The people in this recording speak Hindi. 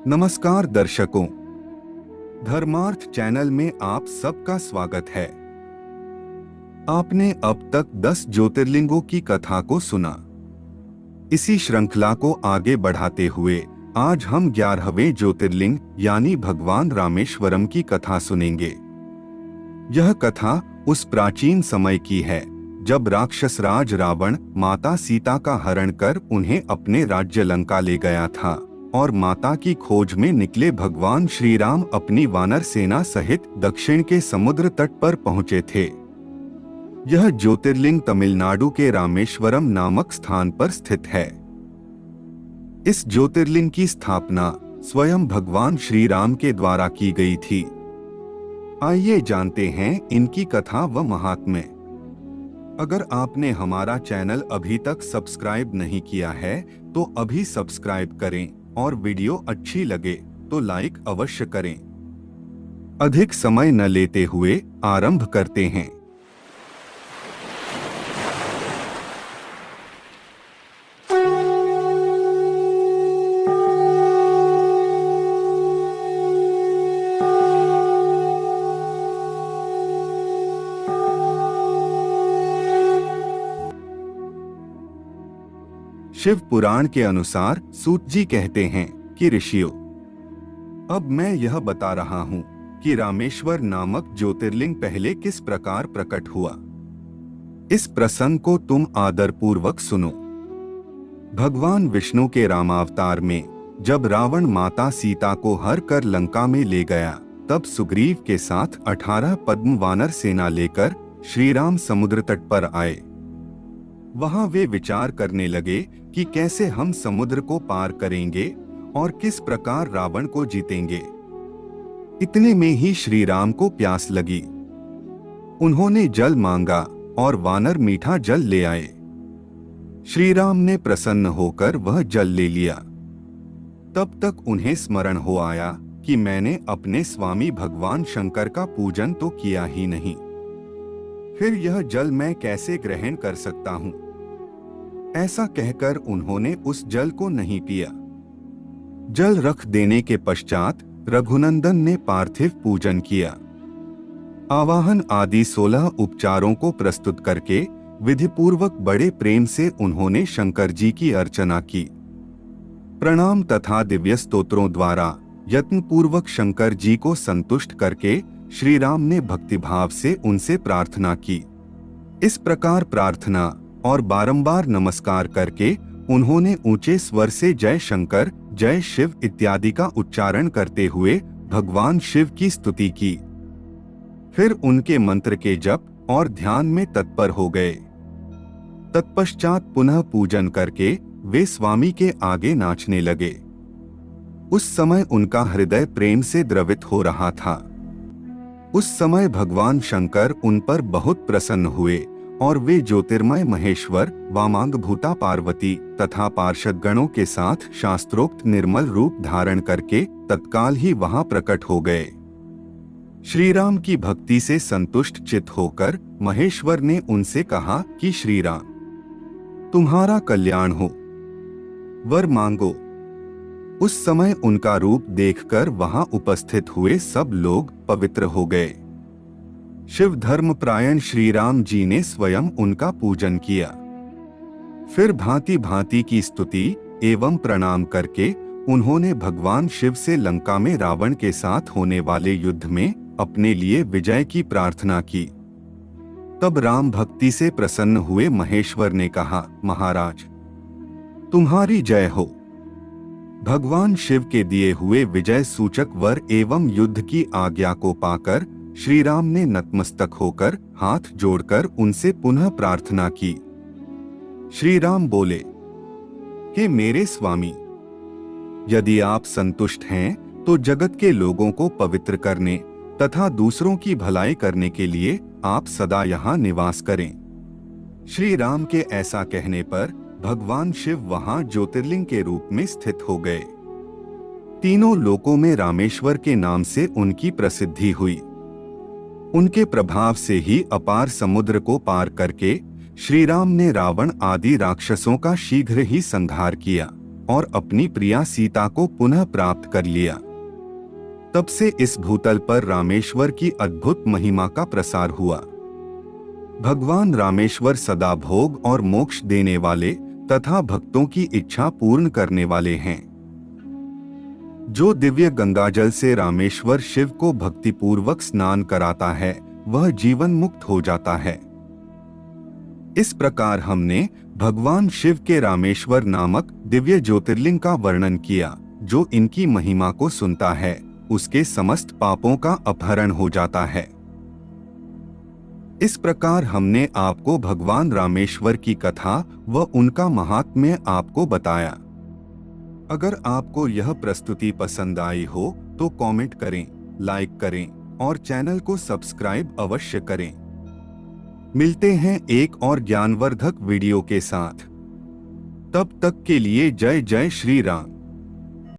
नमस्कार दर्शकों, धर्मार्थ चैनल में आप सबका स्वागत है। आपने अब तक 10 ज्योतिर्लिंगों की कथा को सुना। इसी श्रृंखला को आगे बढ़ाते हुए आज हम 11वें ज्योतिर्लिंग यानी भगवान रामेश्वरम की कथा सुनेंगे। यह कथा उस प्राचीन समय की है जब राक्षस राज रावण माता सीता का हरण कर उन्हें अपने राज्य लंका ले गया था और माता की खोज में निकले भगवान श्री राम अपनी वानर सेना सहित दक्षिण के समुद्र तट पर पहुंचे थे। यह ज्योतिर्लिंग तमिलनाडु के रामेश्वरम नामक स्थान पर स्थित है। इस ज्योतिर्लिंग की स्थापना स्वयं भगवान श्री राम के द्वारा की गई थी। आइए जानते हैं इनकी कथा व महात्म्य। अगर आपने हमारा चैनल अभी तक सब्सक्राइब नहीं किया है तो अभी सब्सक्राइब करें और वीडियो अच्छी लगे तो लाइक अवश्य करें। अधिक समय न लेते हुए आरंभ करते हैं। शिव पुराण के अनुसार सूत जी कहते हैं कि ऋषियों, अब मैं यह बता रहा हूँ कि रामेश्वर नामक ज्योतिर्लिंग पहले किस प्रकार प्रकट हुआ। इस प्रसंग को तुम आदर पूर्वक सुनो। भगवान विष्णु के रामावतार में जब रावण माता सीता को हर कर लंका में ले गया, तब सुग्रीव के साथ 18 पद्म वानर सेना लेकर श्री राम समुद्र तट पर आए। वहां वे विचार करने लगे कि कैसे हम समुद्र को पार करेंगे और किस प्रकार रावण को जीतेंगे। इतने में ही श्री राम को प्यास लगी। उन्होंने जल मांगा और वानर मीठा जल ले आए। श्री राम ने प्रसन्न होकर वह जल ले लिया। तब तक उन्हें स्मरण हो आया कि मैंने अपने स्वामी भगवान शंकर का पूजन तो किया ही नहीं, फिर यह जल मैं कैसे ग्रहण कर सकता हूं। ऐसा कहकर उन्होंने उस जल को नहीं पिया। जल रख देने के पश्चात रघुनंदन ने पार्थिव पूजन किया। आवाहन आदि 16 उपचारों को प्रस्तुत करके विधिपूर्वक बड़े प्रेम से उन्होंने शंकर जी की अर्चना की। प्रणाम तथा दिव्य स्तोत्रों द्वारा यत्नपूर्वक शंकर जी को संतुष्ट करके श्री राम ने भक्तिभाव से उनसे प्रार्थना की। इस प्रकार प्रार्थना और बारंबार नमस्कार करके उन्होंने ऊंचे स्वर से जय शंकर, जय शिव इत्यादि का उच्चारण करते हुए भगवान शिव की स्तुति की। फिर उनके मंत्र के जप और ध्यान में तत्पर हो गए। तत्पश्चात पुनः पूजन करके वे स्वामी के आगे नाचने लगे। उस समय उनका हृदय प्रेम से द्रवित हो रहा था। उस समय भगवान शंकर उन पर बहुत प्रसन्न हुए और वे ज्योतिर्मय महेश्वर, वामांग भूता पार्वती तथा पार्षद गणों के साथ शास्त्रोक्त निर्मल रूप धारण करके तत्काल ही वहां प्रकट हो गए। श्री राम की भक्ति से संतुष्ट चित्त होकर महेश्वर ने उनसे कहा कि श्री राम, तुम्हारा कल्याण हो, वर मांगो। उस समय उनका रूप देखकर वहां उपस्थित हुए सब लोग पवित्र हो गए। शिव धर्मपरायण श्री राम जी ने स्वयं उनका पूजन किया। फिर भांति भांति की स्तुति एवं प्रणाम करके उन्होंने भगवान शिव से लंका में रावण के साथ होने वाले युद्ध में अपने लिए विजय की प्रार्थना की। तब राम भक्ति से प्रसन्न हुए महेश्वर ने कहा, महाराज, तुम्हारी जय हो। भगवान शिव के दिए हुए विजय सूचक वर एवं युद्ध की आज्ञा को पाकर श्री राम ने नतमस्तक होकर हाथ जोड़कर उनसे पुनः प्रार्थना की। श्री राम बोले, हे मेरे स्वामी, यदि आप संतुष्ट हैं तो जगत के लोगों को पवित्र करने तथा दूसरों की भलाई करने के लिए आप सदा यहाँ निवास करें। श्री राम के ऐसा कहने पर भगवान शिव वहां ज्योतिर्लिंग के रूप में स्थित हो गए। तीनों लोकों में रामेश्वर के नाम से उनकी प्रसिद्धि हुई। उनके प्रभाव से ही अपार समुद्र को पार करके श्री राम ने रावण आदि राक्षसों का शीघ्र ही संहार किया और अपनी प्रिया सीता को पुनः प्राप्त कर लिया। तब से इस भूतल पर रामेश्वर की अद्भुत महिमा का प्रसार हुआ। भगवान रामेश्वर सदा भोग और मोक्ष देने वाले तथा भक्तों की इच्छा पूर्ण करने वाले हैं। जो दिव्य गंगाजल से रामेश्वर शिव को भक्तिपूर्वक स्नान कराता है वह जीवन मुक्त हो जाता है। इस प्रकार हमने भगवान शिव के रामेश्वर नामक दिव्य ज्योतिर्लिंग का वर्णन किया। जो इनकी महिमा को सुनता है उसके समस्त पापों का अपहरण हो जाता है। इस प्रकार हमने आपको भगवान रामेश्वर की कथा व उनका महात्म्य आपको बताया। अगर आपको यह प्रस्तुति पसंद आई हो तो कमेंट करें, लाइक करें और चैनल को सब्सक्राइब अवश्य करें। मिलते हैं एक और ज्ञानवर्धक वीडियो के साथ। तब तक के लिए जय जय श्री राम।